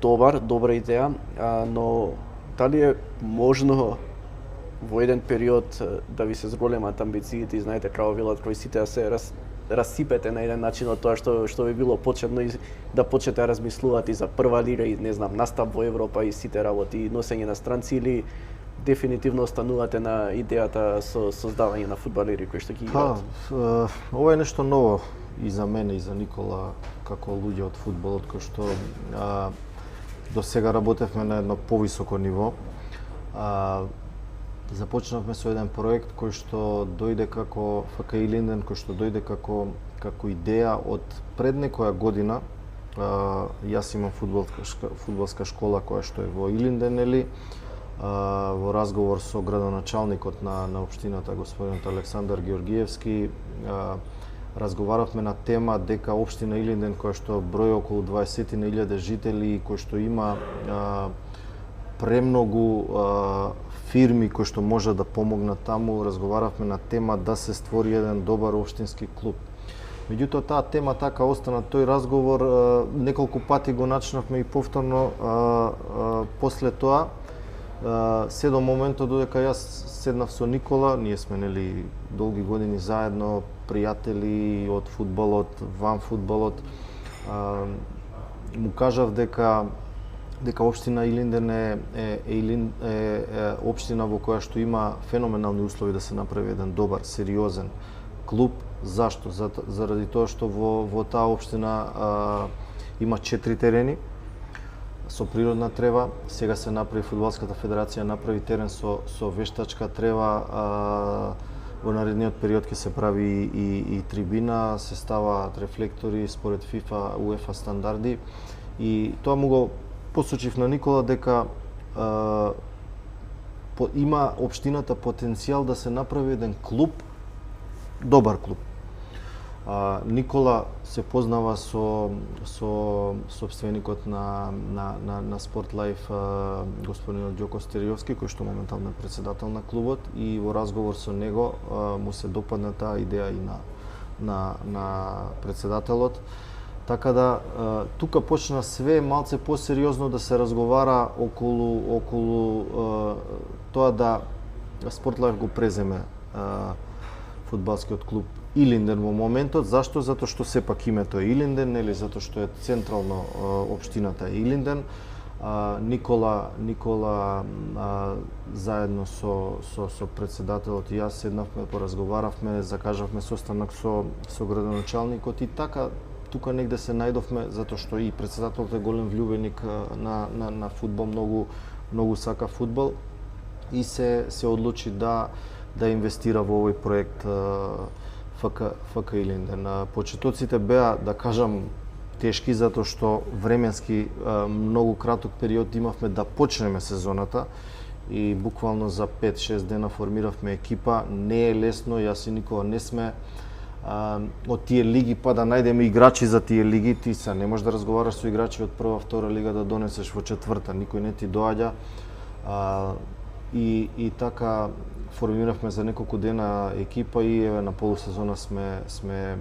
добра идеја, но дали е можно во еден период да ви се зголемат амбициите и знаете крвавилот кој сите да се расипете на еден начин од тоа што би било почетно и да почнете да размислувате и за прва лига и не знам настап во Европа и сите работи и носење на странци, или дефинитивно останувате на идејата со создавање на фудбалери кои што ги играат? Ова е нешто ново и за мене и за Никола како луѓе од фудбалот, кој што до сега работевме на едно повисоко ниво. Започнавме со еден проект кој што дојде како ФК Илинден, кој што дојде како идеја од пред некоја година. Јас имам фудбалска школа која што е во Илинден, нели? Во разговор со градоначалникот на општината, господинот Александар Георгиевски, разговаравме на тема дека општина Илинден, која што брои околу 20.000 жители и кој што има премногу фирми кои што може да помогнат таму, разговаравме на тема да се створи еден добар општински клуб. Меѓутоа таа тема така остана, тој разговор неколку пати го начнавме и повторно после тоа се до моментот додека јас седнав со Никола, ние сме нели долги години заедно, пријатели од фудбалот, ван фудбалот, му кажав дека општина Илинден е општина во која што има феноменални услови да се направи еден добар, сериозен клуб. Зашто? Заради тоа што во таа општина има 4 терени со природна трева. Сега се направи фудбалската федерација направи терен со вештачка трева. Во наредниот период ќе се прави и трибина, се ставаат рефлектори според ФИФА, УЕФА стандарди. И тоа му го посочив на Никола дека има општината потенцијал да се направи еден клуб, добар клуб. Никола се познава со сопственикот на Спорт Лайф, господинот Ѓоко Стериовски, кој што моментално е председател на клубот, и во разговор со него му се допадна таа идеја и на председателот. Така да тука почна све малце посериозно да се разговара околу тоа да Спортлайф го преземе фудбалскиот клуб Илинден во моментот. Зашто? Затоа што сепак името е Илинден, нели, затоа што е централно општината е Илинден. Никола заедно со председателот и јас седнавме, поразговаравме, закажавме состанок со градоначалникот и така тука негде се најдовме, затоа што и председателот е голем влюбеник на фудбал, многу сака фудбал и се одлучи да инвестира во овој проект ФК Илинден. Почетоците беа, да кажам, тешки затоа што временски многу краток период имавме да почнеме сезоната и буквално за 5-6 дена формиравме екипа. Не е лесно, јас и Никола не сме од тие лиги, па да најдеме играчи за тие лиги. Ти се не можеш да разговараш со играчи од прва, втора лига да донесеш во четврта, никој не ти доаѓа. И така формиравме за неколку дена екипа и еве на полусезона сме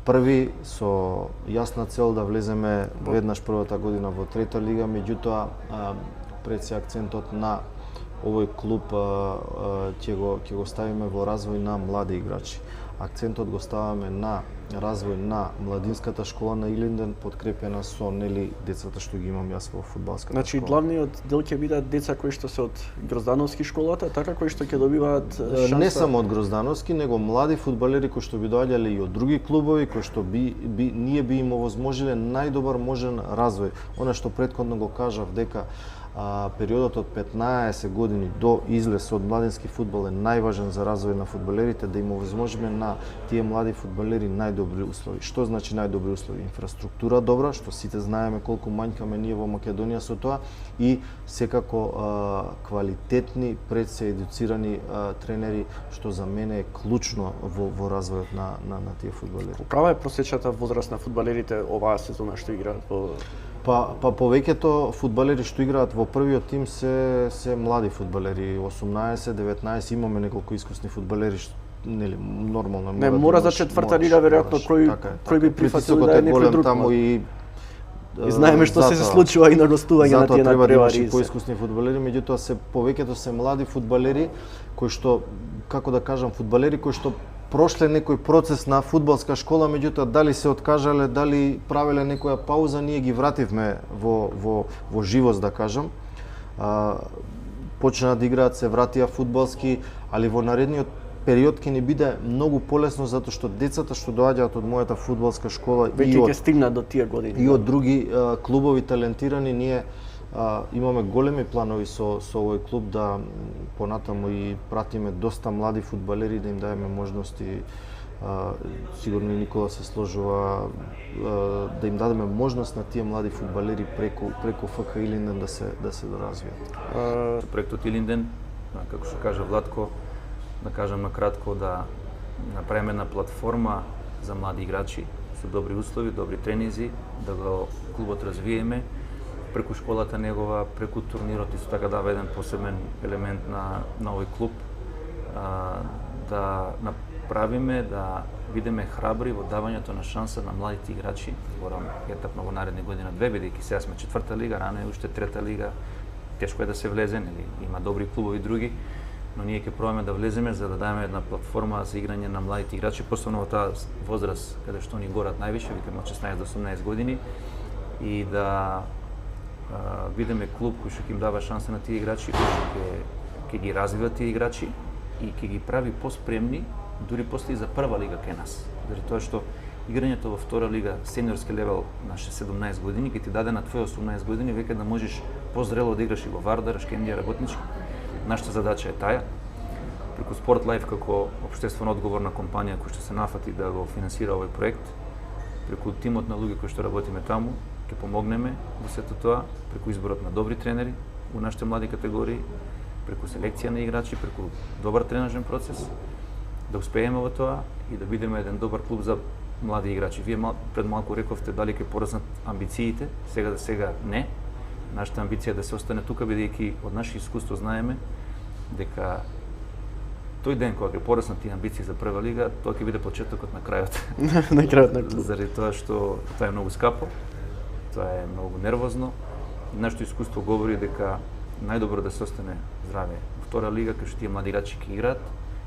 први со јасна цел да влеземе веднаш првата година во трета лига, меѓутоа пред се акцентот на овој клуб ќе го ставиме во развој на млади играчи. Акцентот го ставаме на развој на младинската школа на Илинден, подкрепена со децата што ги имам јас во фудбалската школа. Значи главниот дел ќе бидат деца кои што се од Гроздановски школата, така кои што ќе добиваат шанса? Не само од Гроздановски, него млади фудбалери кои што би доаѓале и од други клубови, кои што ние би им овозможиле најдобар можен развој. Она што претходно го кажав дека периодот од 15 години до излез од младински фудбал е најважен за развој на фудбалерите, да им овозможиме на тие млади фудбалери најдобри услови. Што значи најдобри услови? Инфраструктура добра, што сите знаеме колку мањкаме ние во Македонија со тоа, и секако квалитетни, пред се едуцирани тренери, што за мене е клучно во развојот на тие фудбалери. Каква е просечната возраст на фудбалерите оваа сезона што играат во... Па повеќето фудбалери што играат во првиот тим се млади фудбалери, 18-19, имаме неколку искусни фудбалери што нормално не мора за четврта лига веројатно кој би прифатил да е некој друг. Таму и И знаеме што се случува и на гостување на тие треба да имаш надпревари. и поискусни фудбалери, меѓутоа повеќето се млади фудбалери кои што, како да кажам, фудбалери кои што прошле некој процес на фудбалска школа, меѓутоа дали се откажале, дали правеле некоја пауза, ние ги вративме во живост, да кажам. Почна да играат, се вратија фудбалски, али во наредниот период ќе ни биде многу полесно затоа што децата што доаѓаат од мојата фудбалска школа веќе ќе стигнат до тие години. И од други клубови талентирани, ние имаме големи планови со овој клуб да понатаму и пратиме доста млади фудбалери, да им даеме можности. Сигурно и Никола се сложува да им дадеме можност на тие млади фудбалери преку ФК Илинден да се доразвијат. Проектот Илинден, како што кажа Владко, да кажам накратко, да направиме една платформа за млади играчи со добри услови, добри тренизи, да го клубот развиеме преку школата негова, преку турнирот, исто така дава еден посебен елемент на овој клуб, да направиме, да бидеме храбри во давањето на шанса на младите играчи, зборам етапно во наредни година две, бидејќи сега сме 4-та лига, рано е уште 3-та лига, тешко е да се влезе, нели, има добри клубови други, но ние ќе пробаме да влеземе за да дадеме една платформа за играње на младите играчи, посебно во таа возраст каде што ни горат највише, викаме од 16 до 18 години, и да бидеме клуб кој што ќе им дава шанса на тие играчи, кој што ќе ги развива тие играчи и ќе ги прави поспремни дури после и за прва лига кај нас. Заради тоа што играњето во втора лига, сениорски левел на 17 години, ќе ти даде на твои 18 години веќе да можеш позрело да играш и во Вардар, Шкендија, Работнички. Нашата задача е таа. Преку Sport Life како општествено одговорна компанија која што се нафати да го финансира овој проект, преку тимот на луѓе кои што работиме таму, ќе помогнеме во сето тоа, преку изборот на добри тренери во нашите млади категории, преку селекција на играчи, преку добар тренажен процес, да успееме во тоа и да бидеме еден добар клуб за млади играчи. Вие пред малку рековте дали ќе пораснат амбициите, сега не. Нашата амбиција е да се остане тука, бидејќи од наше искуство знаеме дека тој ден кога ќе пораснат тие амбиции за прва лига, тоа ќе биде почетокот на крајот. На крајот на клуб. Заради тоа што тоа е многу скапо, тоа е многу нервозно. Нашето искуство говори дека најдобро да се остане здраве во втора лига, кај што тие млади играчи ќе играат,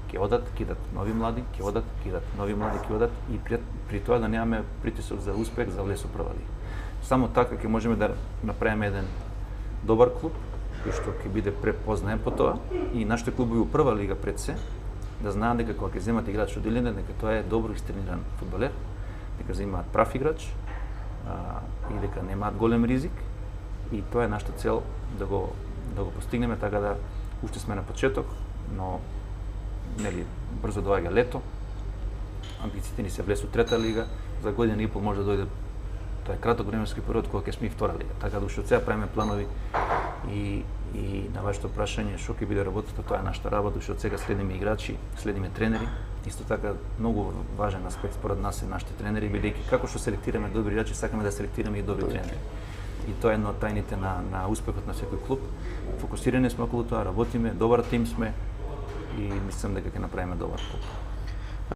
ќе одат, ќе идат нови млади, ќе одат, ќе идат нови млади, ќе одат и при тоа да немаме притисок за успех за влез во прва лига. Само така ќе можеме да направиме еден добар клуб кој што ќе биде препознаен по тоа и нашите клубови во прва лига пред се да знаат дека кога ќе земат играч од Илинден, дека тоа е добро истрениран фудбалер, дека земаат прав играч и дека немаат голем ризик и тоа е нашата цел да го постигнеме, така да уште сме на почеток, но нели брзо доаѓа лето. Амбициите ни се влез во трета лига, за година и пол може да дојде. Тоа е краток временски период кога ќе сме и втора лига. Така да уште од сега правиме планови и на вашето прашање што ќе биде работата, тоа е нашата работа, уште од сега следиме играчи, следиме тренери. Исто така многу важен аспект според нас е нашите тренери, бидејќи како што селектираме добри играчи, сакаме да селектираме и добри тренери. И тоа е една од тајните на успехот на секој клуб. Фокусирани сме околу тоа, работиме, добар тим сме и мислам дека ќе направиме добар клуб.